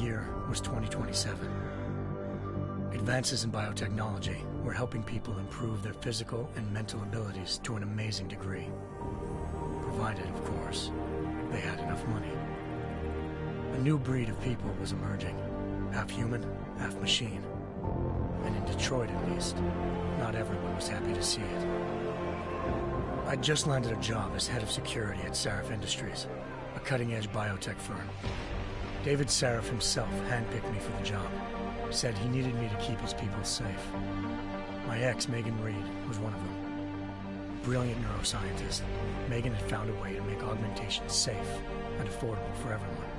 year was 2027. Advances in biotechnology were helping people improve their physical and mental abilities to an amazing degree. Provided, of course, they had enough money. A new breed of people was emerging, half human, half machine. And in Detroit, at least, not everyone was happy to see it. I'd just landed a job as head of security at Sarif Industries, a cutting-edge biotech firm. David Sarif himself handpicked me for the job, said he needed me to keep his people safe. My ex, Megan Reed, was one of them. Brilliant neuroscientist, Megan had found a way to make augmentation safe and affordable for everyone.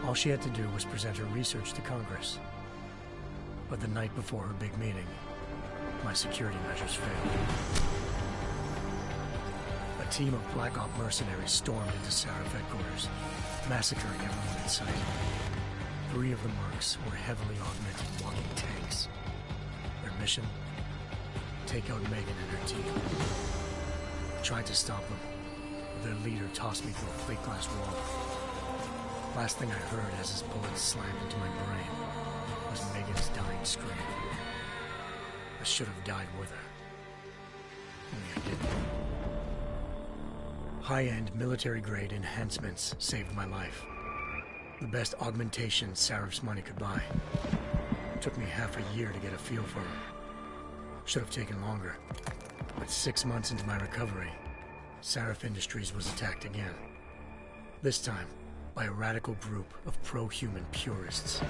All she had to do was present her research to Congress. But the night before her big meeting, my security measures failed. A team of Black Op mercenaries stormed into Sarif headquarters, massacring everyone in sight. 3 of the mercs were heavily augmented walking tanks. Their mission? Take out Megan and her team. I tried to stop them, but their leader tossed me through a plate glass wall. Last thing I heard as his bullets slammed into my brain was Megan's dying scream. I should have died with her. Only I didn't. High-end military-grade enhancements saved my life. The best augmentation Sarif's money could buy. It took me half a year to get a feel for them. Should have taken longer. But 6 months into my recovery, Sarif Industries was attacked again. This time, by a radical group of pro-human purists.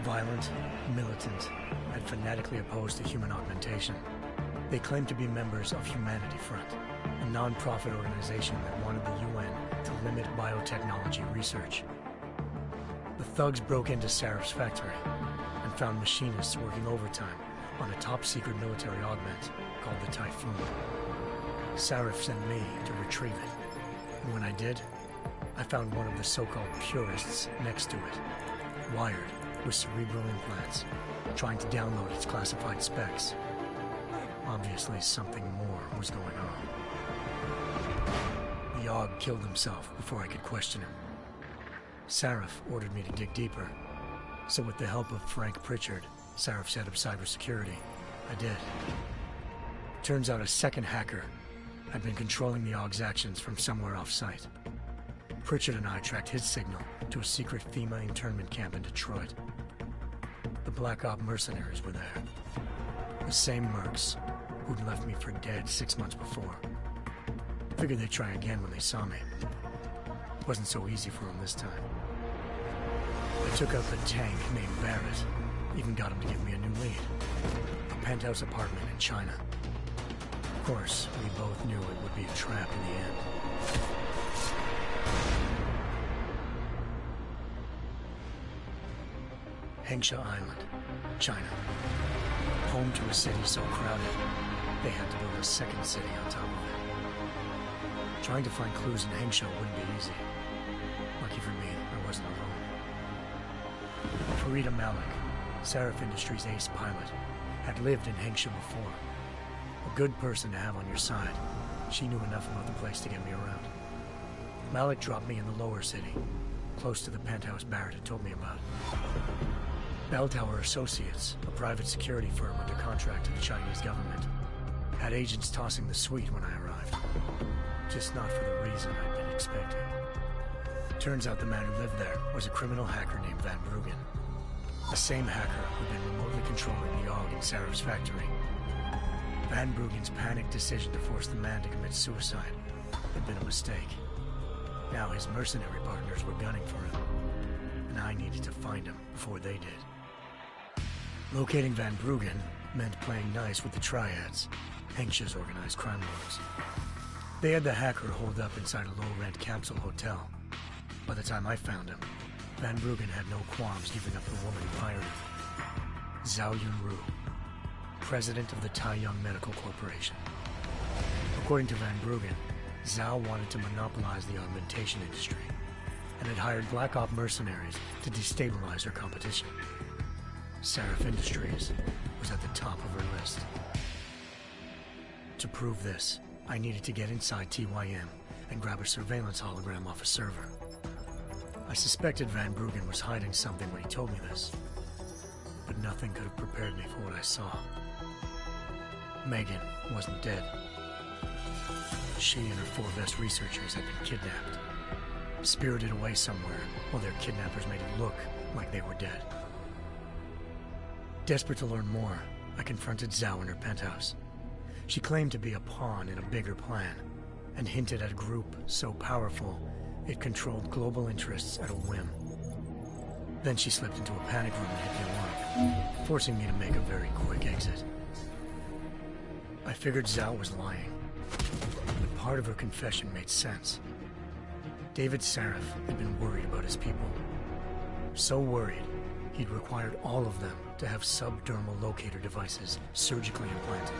Violent, militant, and fanatically opposed to human augmentation. They claimed to be members of Humanity Front, a non-profit organization that wanted the UN to limit biotechnology research. The thugs broke into Sarif's factory and found machinists working overtime on a top-secret military augment called the Typhoon. Sarif sent me to retrieve it, and when I did, I found one of the so-called purists next to it, wired with cerebral implants, trying to download its classified specs. Obviously, something more was going on. The AUG killed himself before I could question him. Sarif ordered me to dig deeper, so with the help of Frank Pritchard, Sarif's head of cybersecurity, I did. Turns out a second hacker had been controlling the AUG's actions from somewhere off-site. Pritchard and I tracked his signal to a secret FEMA internment camp in Detroit. The Black Op mercenaries were there. The same mercs who'd left me for dead 6 months before. Figured they'd try again when they saw me. Wasn't so easy for them this time. I took out the tank named Barrett. Even got him to give me a new lead. A penthouse apartment in China. Of course, we both knew it would be a trap in the end. Hengsha Island, China. Home to a city so crowded, they had to build a second city on top of it. Trying to find clues in Hengsha wouldn't be easy. Lucky for me, I wasn't alone. Farida Malik, Sarif Industries' ace pilot, had lived in Hengsha before. A good person to have on your side. She knew enough about the place to get me around. Malik dropped me in the lower city, close to the penthouse Barrett had told me about. Bell Tower Associates, a private security firm under contract to the Chinese government, had agents tossing the suite when I arrived. Just not for the reason I'd been expecting. Turns out the man who lived there was a criminal hacker named Van Bruggen. The same hacker who'd been remotely controlling the AUG in Sarif's factory. Van Bruggen's panicked decision to force the man to commit suicide had been a mistake. Now his mercenary partners were gunning for him, and I needed to find him before they did. Locating Van Bruggen meant playing nice with the Triads, Hengsha's organized crime lords. They had the hacker holed up inside a low-rent capsule hotel. By the time I found him, Van Bruggen had no qualms giving up the woman who hired him. Zhao Yunru, president of the Taiyang Medical Corporation. According to Van Bruggen, Zhao wanted to monopolize the augmentation industry and had hired Black Op mercenaries to destabilize her competition. Sarif Industries was at the top of her list. To prove this, I needed to get inside TYM and grab a surveillance hologram off a server. I suspected Van Bruggen was hiding something when he told me this, but nothing could have prepared me for what I saw. Megan wasn't dead. She and her 4 best researchers had been kidnapped, spirited away somewhere while their kidnappers made it look like they were dead. Desperate to learn more, I confronted Zhao in her penthouse. She claimed to be a pawn in a bigger plan, and hinted at a group so powerful it controlled global interests at a whim. Then she slipped into a panic room and hit the alarm, forcing me to make a very quick exit. I figured Zhao was lying, but part of her confession made sense. David Sarif had been worried about his people. So worried, he'd required all of them to have subdermal locator devices surgically implanted.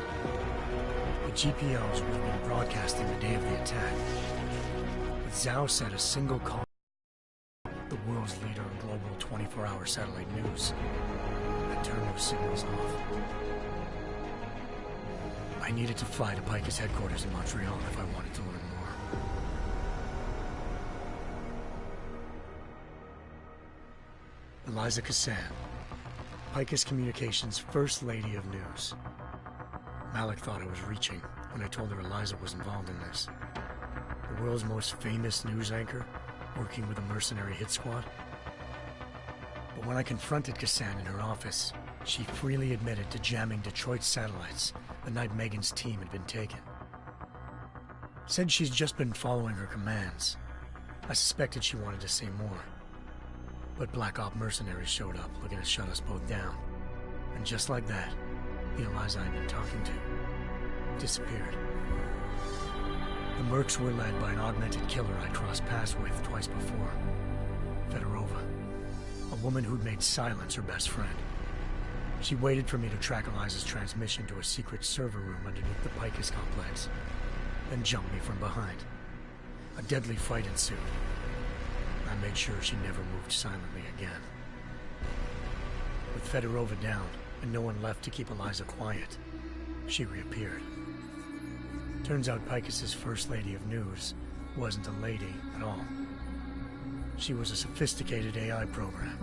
The GPLs would have been broadcasting the day of the attack, but Zhao said a single call, the world's leader in global 24-hour satellite news, had turned those signals off. I needed to fly to Pika's headquarters in Montreal if I wanted to learn more. Eliza Cassan, Pika's Communications First Lady of News. Malik thought I was reaching when I told her Eliza was involved in this. The world's most famous news anchor, working with a mercenary hit squad. But when I confronted Cassan in her office, she freely admitted to jamming Detroit's satellites the night Megan's team had been taken. Said she's just been following her commands. I suspected she wanted to say more. But Black Op mercenaries showed up looking to shut us both down. And just like that, the Eliza I'd been talking to disappeared. The Mercs were led by an augmented killer I crossed paths with twice before, Fedorova, a woman who'd made silence her best friend. She waited for me to track Eliza's transmission to a secret server room underneath the Picus complex, then jumped me from behind. A deadly fight ensued. I made sure she never moved silently again. With Fedorova down and no one left to keep Eliza quiet, she reappeared. Turns out Picus's First Lady of News wasn't a lady at all. She was a sophisticated AI program,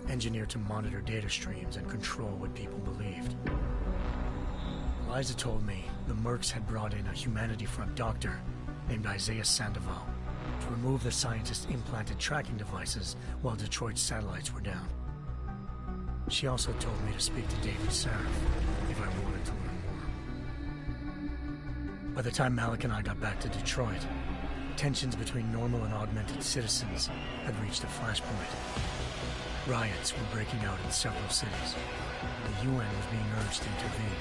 engineered to monitor data streams and control what people believed. Eliza told me the Mercs had brought in a Humanity Front doctor named Isaiah Sandoval to remove the scientist's implanted tracking devices while Detroit's satellites were down. She also told me to speak to David Sarif if I wanted to learn more. By the time Malik and I got back to Detroit, tensions between normal and augmented citizens had reached a flashpoint. Riots were breaking out in several cities, and the UN was being urged to intervene.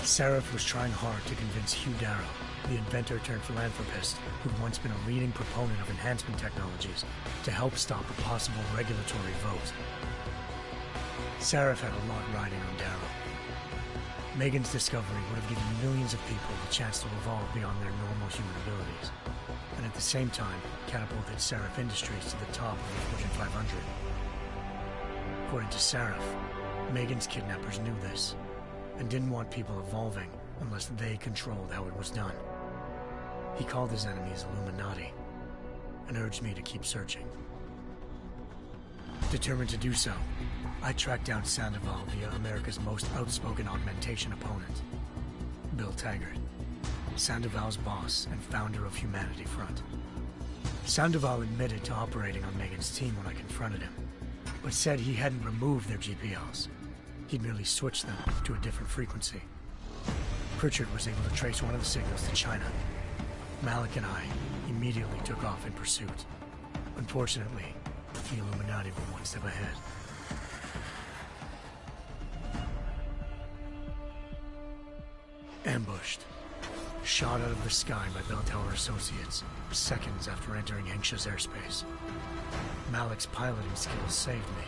Sarif was trying hard to convince Hugh Darrow, the inventor-turned-philanthropist who'd once been a leading proponent of enhancement technologies, to help stop a possible regulatory vote. Sarif had a lot riding on Darrow. Megan's discovery would have given millions of people the chance to evolve beyond their normal human abilities, and at the same time catapulted Sarif Industries to the top of the Fortune 500. According to Sarif, Megan's kidnappers knew this, and didn't want people evolving unless they controlled how it was done. He called his enemies Illuminati, and urged me to keep searching. Determined to do so, I tracked down Sandoval via America's most outspoken augmentation opponent, Bill Taggart, Sandoval's boss and founder of Humanity Front. Sandoval admitted to operating on Megan's team when I confronted him, but said he hadn't removed their GPLs. He'd merely switched them to a different frequency. Pritchard was able to trace one of the signals to China. Malik and I immediately took off in pursuit. Unfortunately, the Illuminati were one step ahead. Ambushed. Shot out of the sky by Bell Tower Associates, seconds after entering Hengsha's airspace. Malik's piloting skills saved me.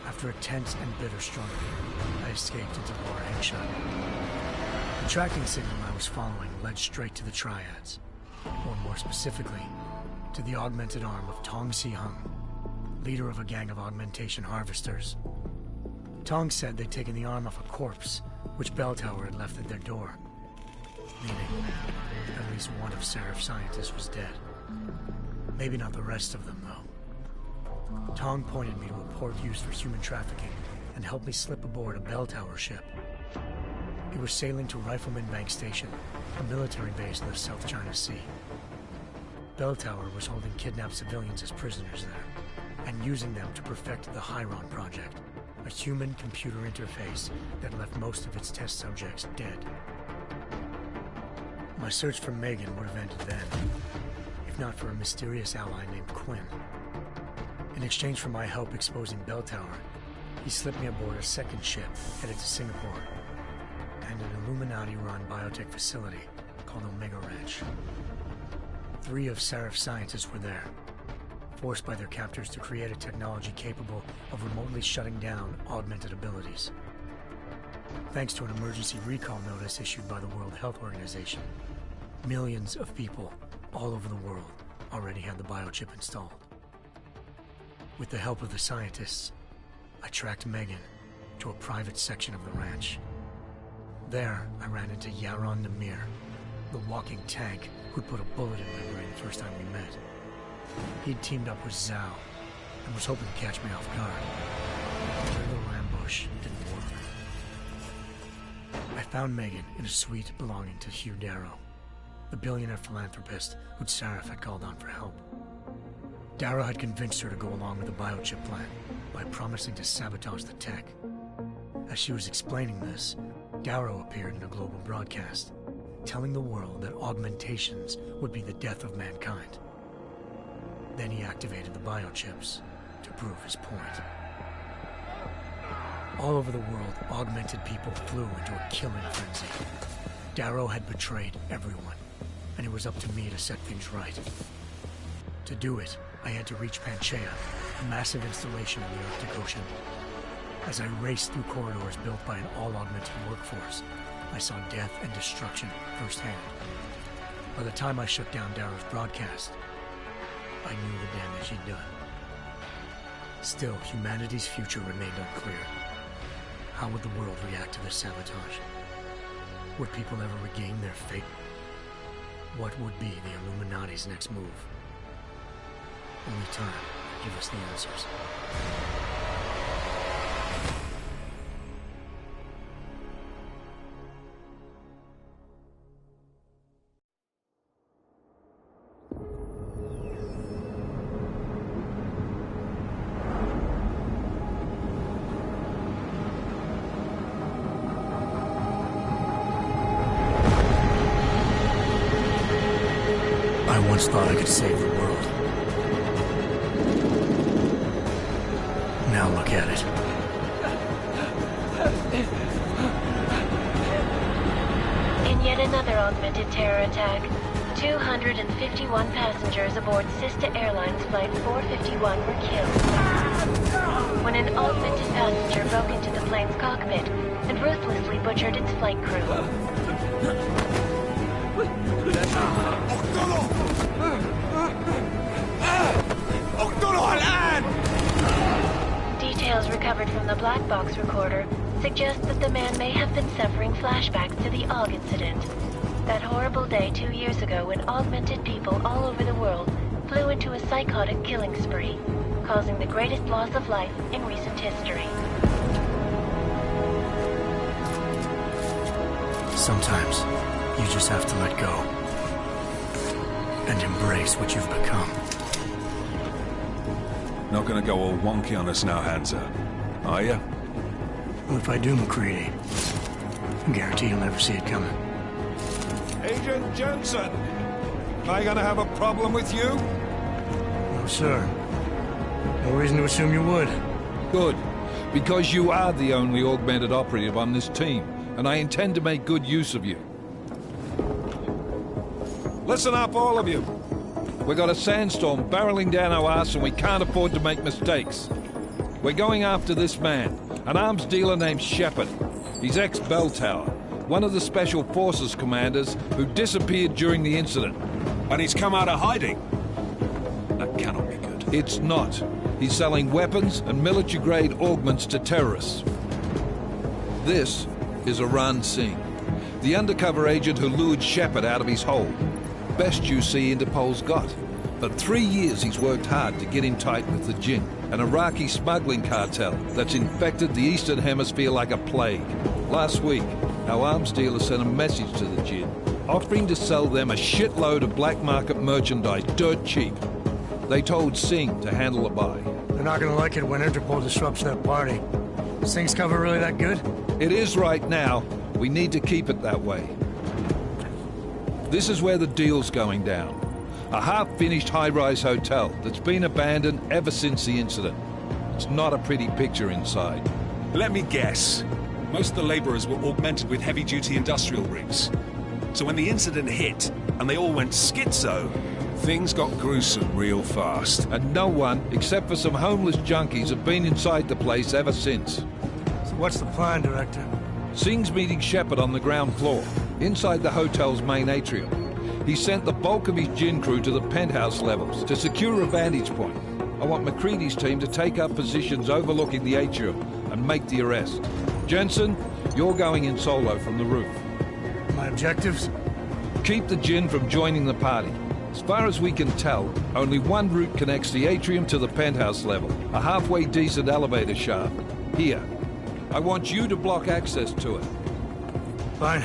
After a tense and bitter struggle, I escaped into Lower Hengsha. The tracking signal I was following led straight to the Triads, or more specifically, to the augmented arm of Tong Si-hung, leader of a gang of augmentation harvesters. Tong said they'd taken the arm off a corpse, which Bell Tower had left at their door, meaning at least one of Sarif's scientists was dead. Maybe not the rest of them, though. Tong pointed me to a port used for human trafficking and helped me slip aboard a bell tower ship. It was sailing to Rifleman Bank Station, a military base in the South China Sea. Bell Tower was holding kidnapped civilians as prisoners there, and using them to perfect the Chiron Project, a human-computer interface that left most of its test subjects dead. My search for Megan would have ended then, if not for a mysterious ally named Quinn. In exchange for my help exposing Bell Tower, he slipped me aboard a second ship headed to Singapore, and an Illuminati-run biotech facility called Omega Ranch. 3 of Seraph's scientists were there, forced by their captors to create a technology capable of remotely shutting down augmented abilities. Thanks to an emergency recall notice issued by the World Health Organization, millions of people all over the world already had the biochip installed. With the help of the scientists, I tracked Megan to a private section of the ranch. There, I ran into Yaron Namir, the walking tank who'd put a bullet in my brain the first time we met. He'd teamed up with Zhao and was hoping to catch me off guard. Their little ambush didn't work. I found Megan in a suite belonging to Hugh Darrow, the billionaire philanthropist who'd Seraph had called on for help. Darrow had convinced her to go along with the biochip plan by promising to sabotage the tech. As she was explaining this, Darrow appeared in a global broadcast, telling the world that augmentations would be the death of mankind. Then he activated the biochips to prove his point. All over the world, augmented people flew into a killing frenzy. Darrow had betrayed everyone, and it was up to me to set things right. To do it, I had to reach Panchaea, a massive installation in the Arctic Ocean. As I raced through corridors built by an all-augmented workforce, I saw death and destruction firsthand. By the time I shut down Darrow's broadcast, I knew the damage he'd done. Still, humanity's future remained unclear. How would the world react to this sabotage? Would people ever regain their fate? What would be the Illuminati's next move? Only time could give us the answers. I once thought I could save the world. Now look at it. In yet another augmented terror attack, 251 passengers aboard Sister Airlines Flight 451 were killed when an augmented passenger broke into the plane's cockpit and ruthlessly butchered its flight crew. Details recovered from the black box recorder suggest that the man may have been suffering flashbacks to the AUG incident. That horrible day 2 years ago when augmented people all over the world flew into a psychotic killing spree, causing the greatest loss of life in recent history. Sometimes, you just have to let go and embrace what you've become. Not gonna go all wonky on us now, Hansa, are ya? Well, if I do, McCready, I guarantee you'll never see it coming. Agent Jensen, am I gonna have a problem with you? No, sir. No reason to assume you would. Good, because you are the only augmented operative on this team, and I intend to make good use of you. Listen up, all of you. We got a sandstorm barreling down our arse and we can't afford to make mistakes. We're going after this man, an arms dealer named Shepard. He's ex-Bell Tower, one of the Special Forces commanders who disappeared during the incident. And he's come out of hiding. That cannot be good. It's not. He's selling weapons and military-grade augments to terrorists. This is Aran Singh, the undercover agent who lured Shepard out of his hole. Best you see Interpol's got. For 3 years he's worked hard to get in tight with the Jinn, an Iraqi smuggling cartel that's infected the Eastern Hemisphere like a plague. Last week, our arms dealer sent a message to the Jinn, offering to sell them a shitload of black market merchandise dirt cheap. They told Singh to handle the buy. They're not gonna like it when Interpol disrupts their party. Singh's cover really that good? It is right now. We need to keep it that way. This is where the deal's going down. A half-finished high-rise hotel that's been abandoned ever since the incident. It's not a pretty picture inside. Let me guess. Most of the laborers were augmented with heavy-duty industrial rigs. So when the incident hit, and they all went schizo, things got gruesome real fast. And no one, except for some homeless junkies, have been inside the place ever since. So what's the plan, Director? Singh's meeting Shepard on the ground floor, inside the hotel's main atrium. He sent the bulk of his Jinn crew to the penthouse levels to secure a vantage point. I want McCready's team to take up positions overlooking the atrium and make the arrest. Jensen, you're going in solo from the roof. My objectives? Keep the Jinn from joining the party. As far as we can tell, only one route connects the atrium to the penthouse level, a halfway decent elevator shaft. Here. I want you to block access to it. Fine.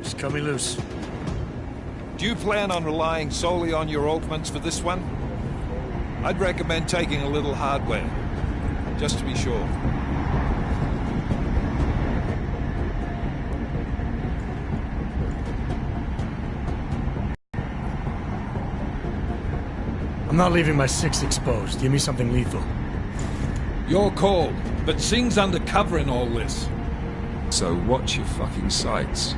Just cut me loose. Do you plan on relying solely on your augments for this one? I'd recommend taking a little hardware, just to be sure. I'm not leaving my 6 exposed. Give me something lethal. Your call, but Singh's undercover in all this. So watch your fucking sights.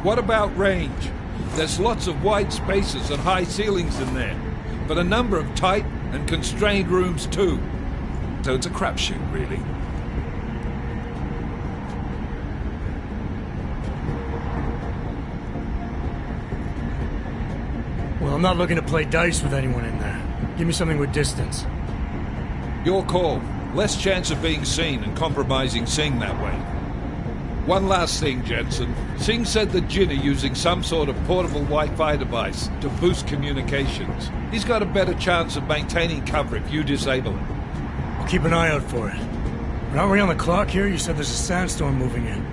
What about range? There's lots of wide spaces and high ceilings in there, but a number of tight and constrained rooms too. So it's a crapshoot, really. Well, I'm not looking to play dice with anyone in there. Give me something with distance. Your call. Less chance of being seen and compromising Singh that way. One last thing, Jensen. Singh said the Jinn are using some sort of portable Wi-Fi device to boost communications. He's got a better chance of maintaining cover if you disable it. I'll keep an eye out for it. But aren't we on the clock here? You said there's a sandstorm moving in.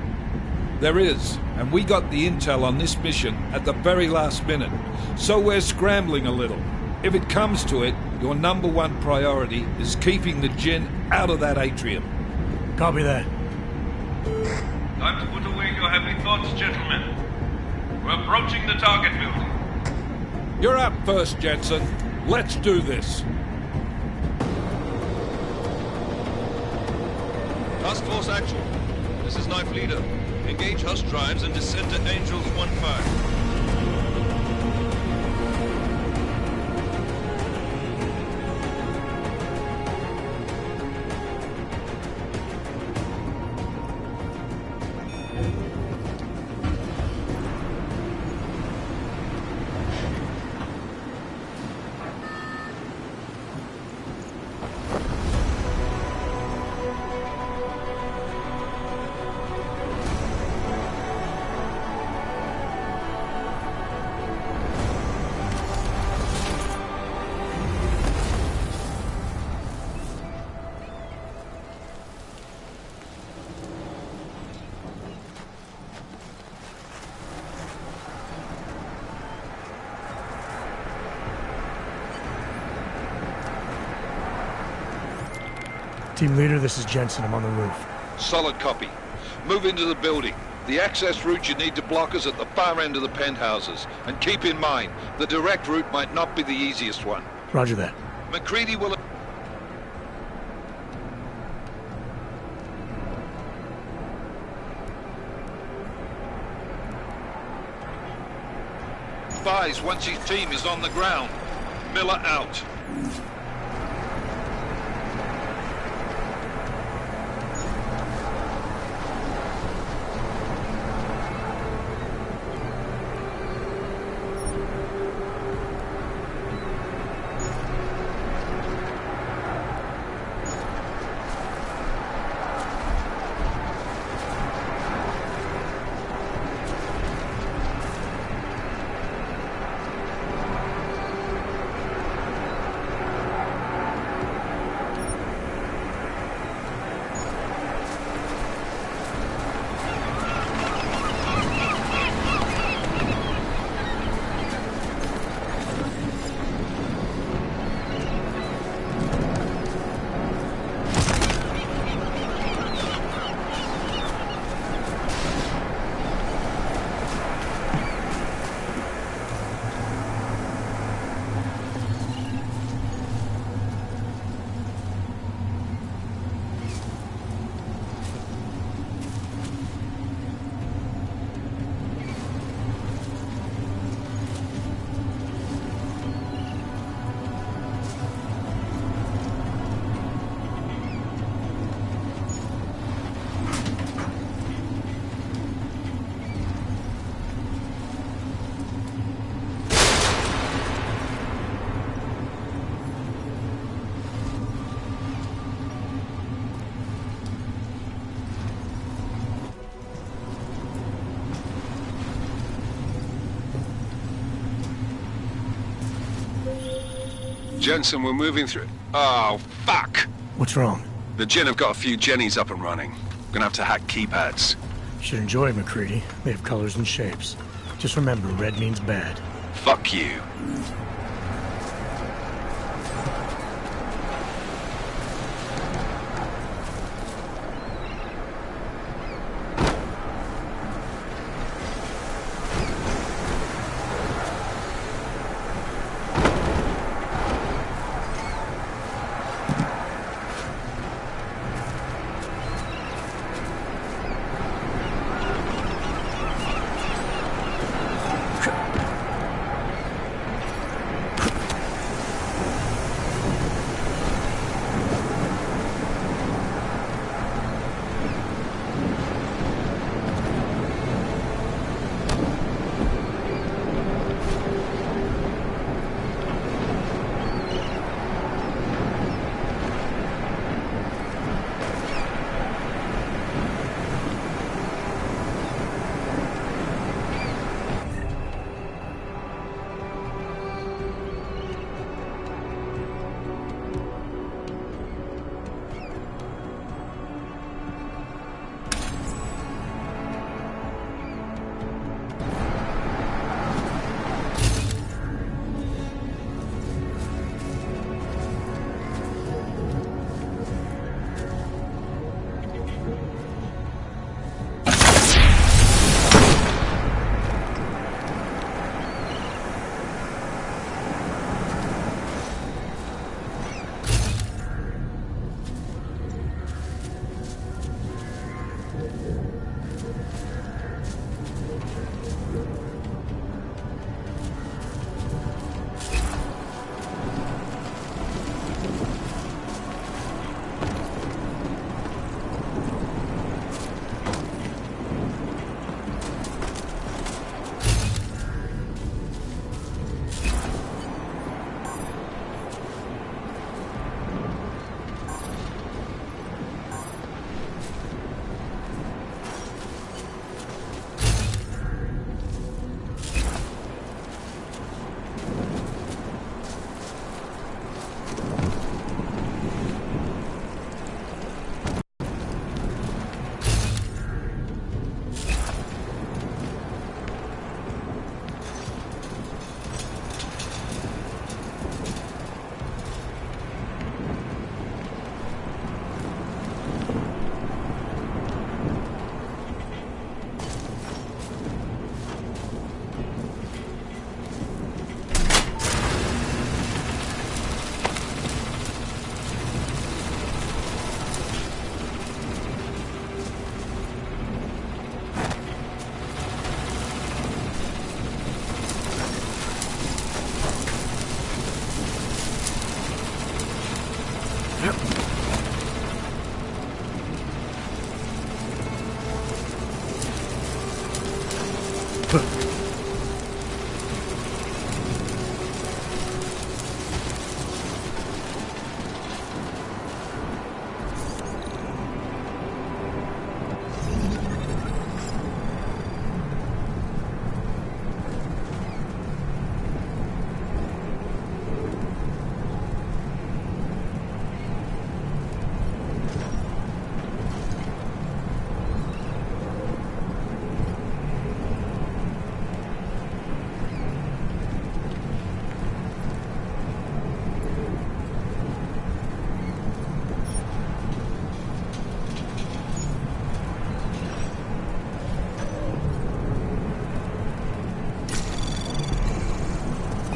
There is, and we got the intel on this mission at the very last minute. So we're scrambling a little. If it comes to it, your #1 priority is keeping the Jinn out of that atrium. Copy that. Time to put away your heavy thoughts, gentlemen. We're approaching the target building. You're up first, Jensen. Let's do this. Task Force Actual. This is Knife Leader. Engage Hush drives and descend to Angels 1-5. Team leader, this is Jensen. I'm on the roof. Solid copy. Move into the building. The access route you need to block is at the far end of the penthouses. And keep in mind, the direct route might not be the easiest one. Roger that. McCready will... advise once his team is on the ground. Miller out. Jensen, we're moving through... Oh, fuck! What's wrong? The Jinn have got a few Jennies up and running. Gonna have to hack keypads. Should enjoy McCready. They have colors and shapes. Just remember, red means bad. Fuck you.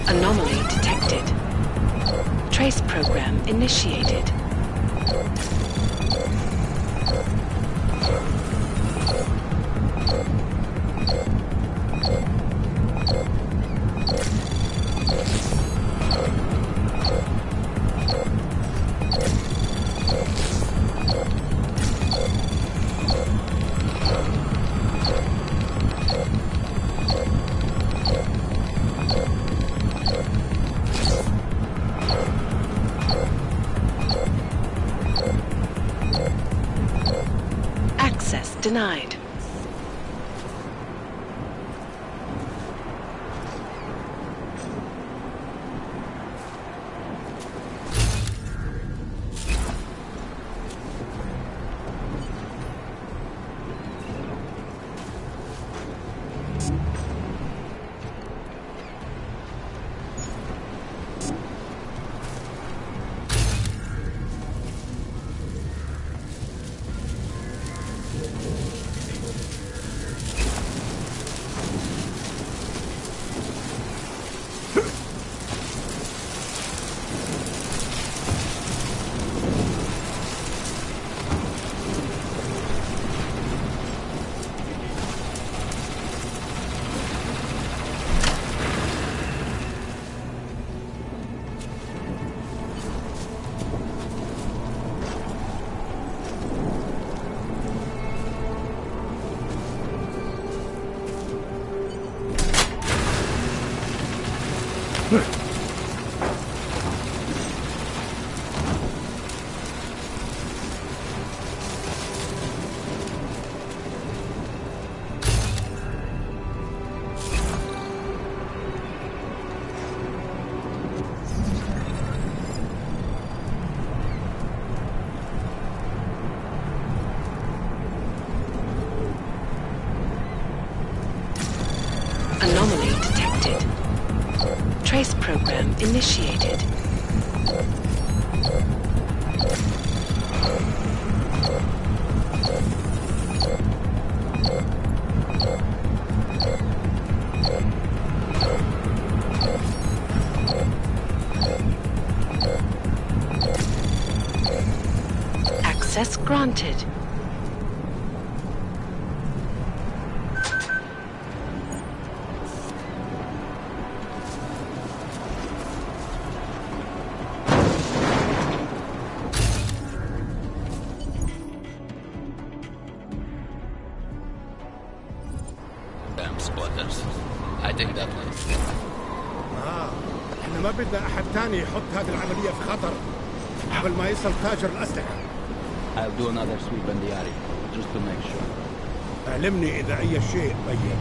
Anomaly detected. Trace program initiated. Denied. Anomaly detected. Trace program initiated. Access granted. Damn spotters. I take that one. احنا ما بدنا احد تاني يحط هذه العملية في خطر قبل ما يصل تاجر الأسلحة. I'll do another sweep in the area, just to make sure. علمني إذا أي شيء بين.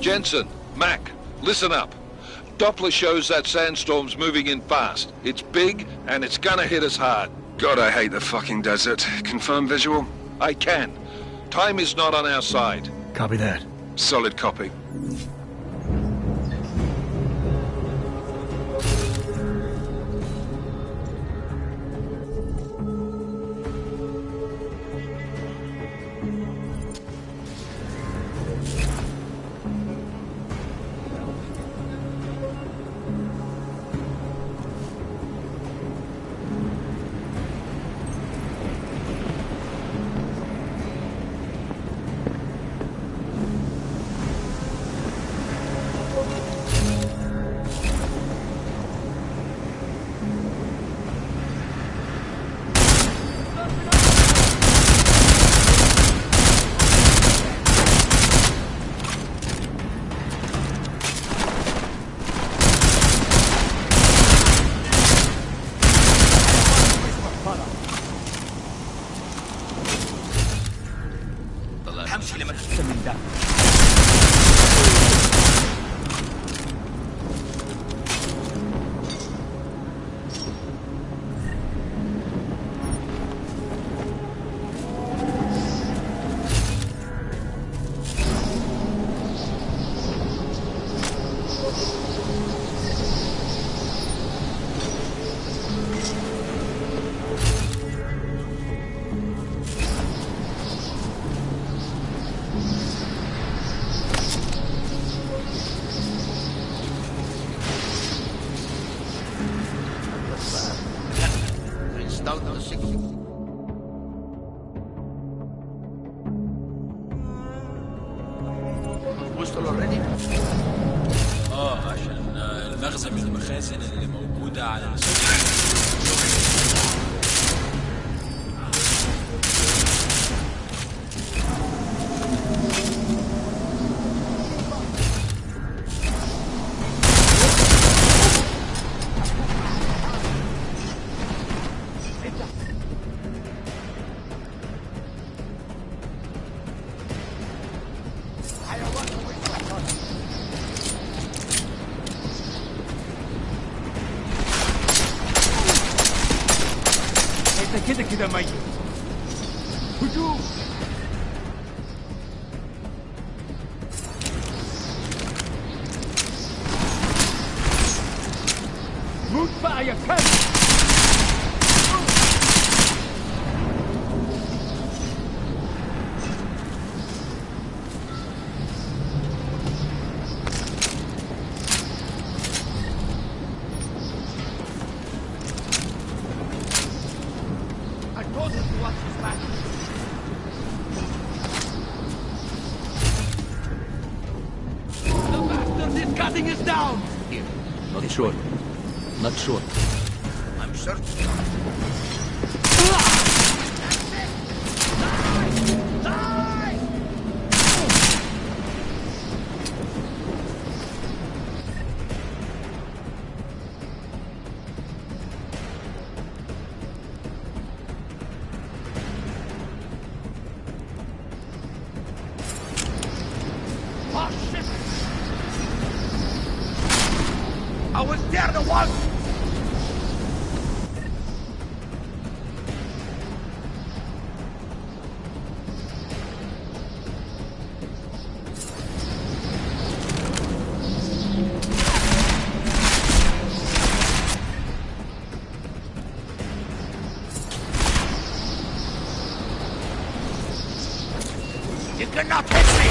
Jensen, Mac, listen up. Doppler shows that sandstorm's moving in fast. It's big, and it's gonna hit us hard. God, I hate the fucking desert. Confirm visual? I can. Time is not on our side. Copy that. Solid copy. همشي لما تحسن من ده. وصلوا اوريدي؟ عشان المخزن من المخازن اللي موجودة على السطح. كده ميت. هجوم. موت بقى يا كلب. Is down. Here. Not sure. Not sure. I'm certain. I was there the once! You cannot hit me!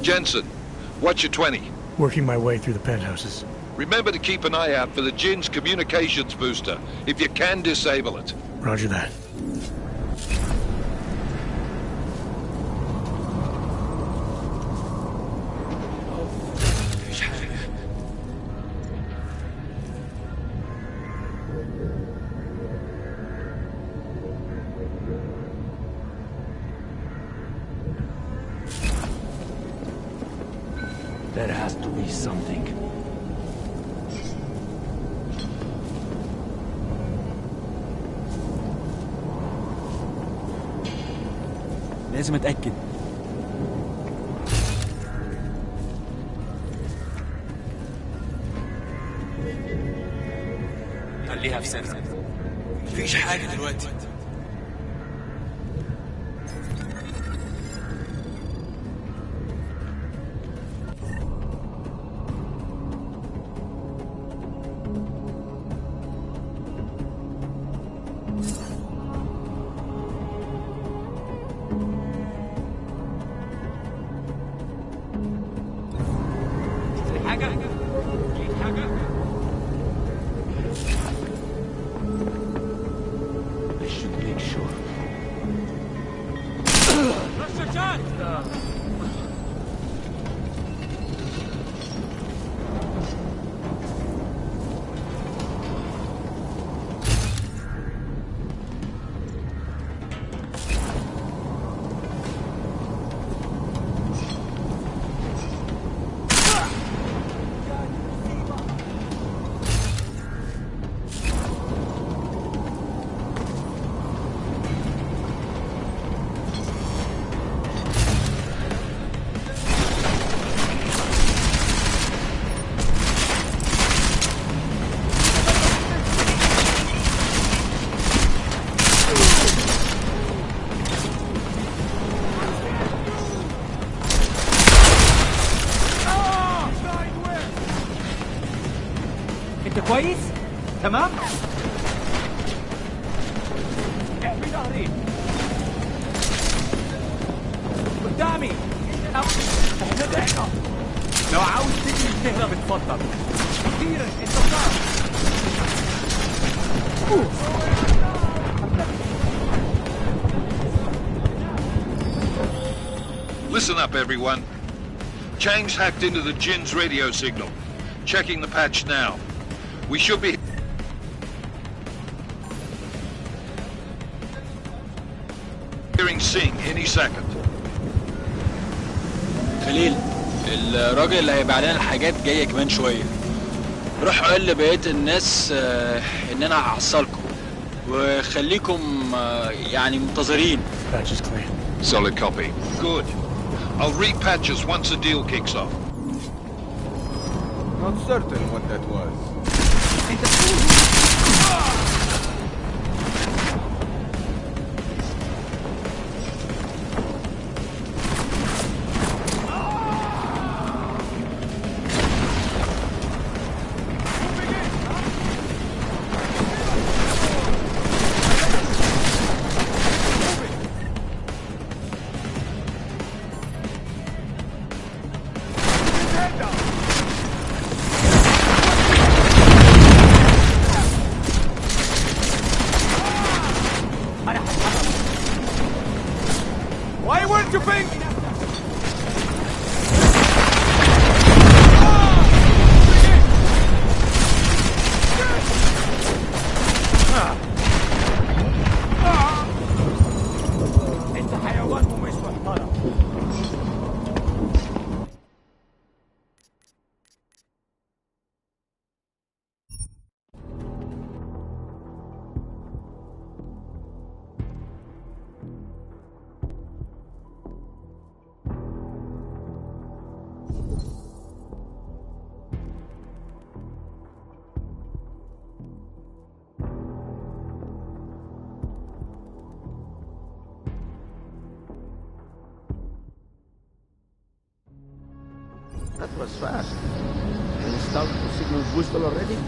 Jensen, what's your 20? Working my way through the penthouses. Remember to keep an eye out for the Jinn's communications booster. If you can, disable it. Roger that. There has to be something. لازم اتأكد. خليها في سرك. مفيش حاجة دلوقتي. كويس؟ تمام؟ احمي ظهري قدامي احنا ضعنا لو عاوز تجري تهرب اتفضل كثيرا انتصار Listen up, everyone. Chang's hacked into the Jin's radio signal. Checking the patch now. We should be hearing Singh any second. خليل، الراجل اللي هيبيع لنا الحاجات جاي كمان شويه. روح قول لبقيه الناس ان انا هحصلكم وخليكم يعني منتظرين. Patch is clear. Solid copy. Good. I'll repatch us once the deal kicks off. Not certain what that was. Why weren't you paying? انت حيوان ومش محترم. That was fast. Can you start the signal booster already?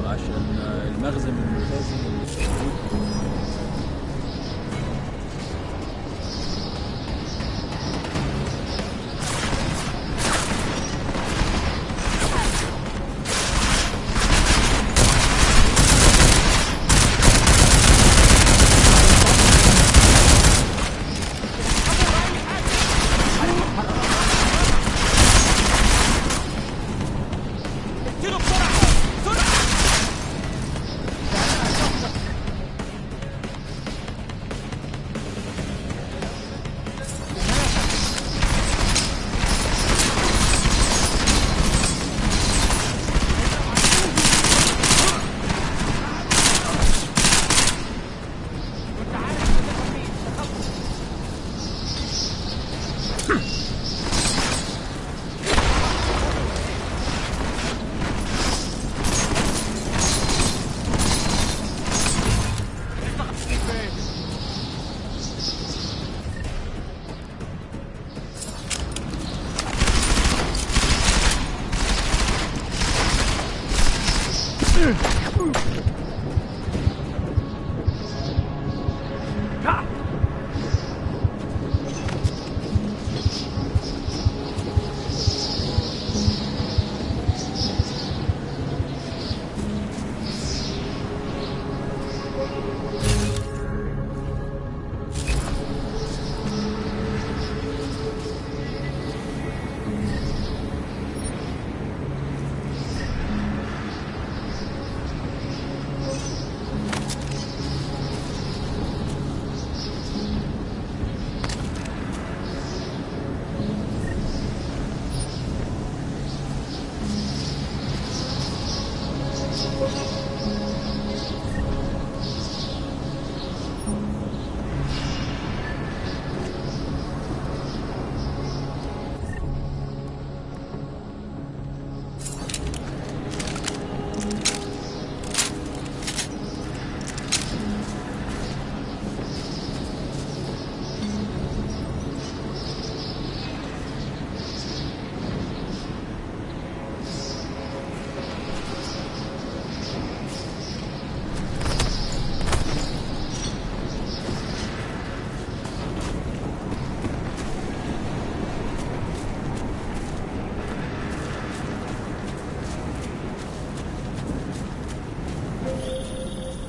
عشان المخزن المنتزه اللي موجود.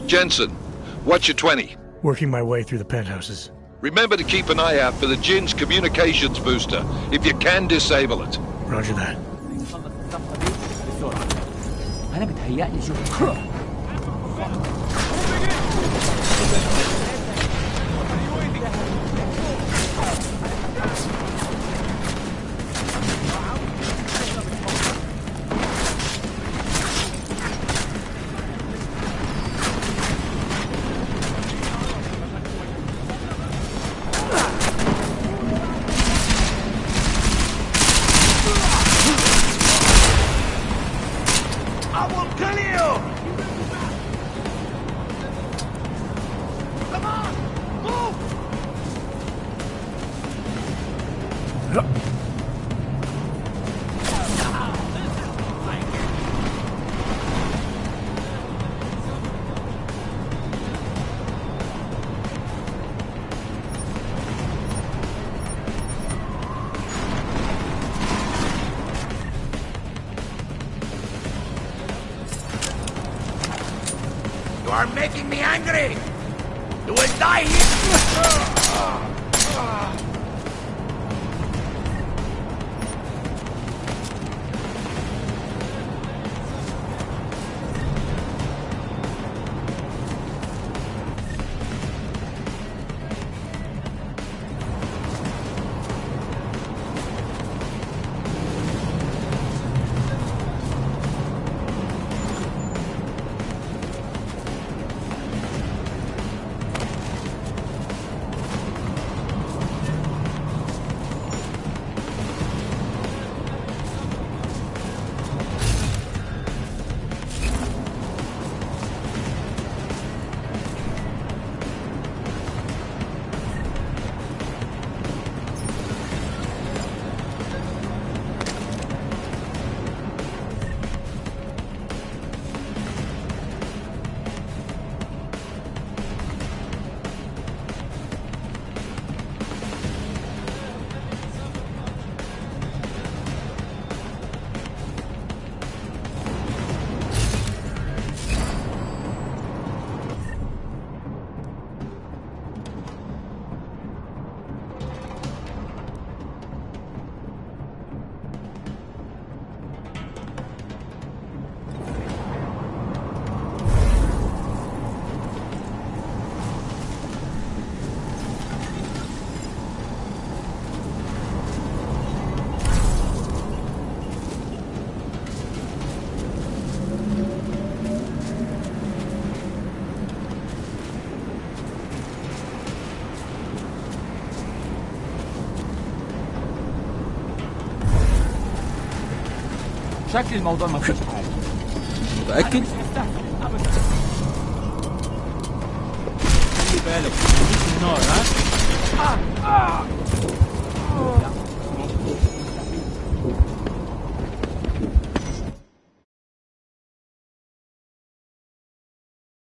Jensen, what's your 20? Working my way through the penthouses. Remember to keep an eye out for the Jin's communications booster. If you can, disable it. Roger that. أنا بتهيألي شوف. You are making me angry! You will die here! شكل الموضوع ما فيش حاجة. متأكد؟ خلي بالك، النار ها؟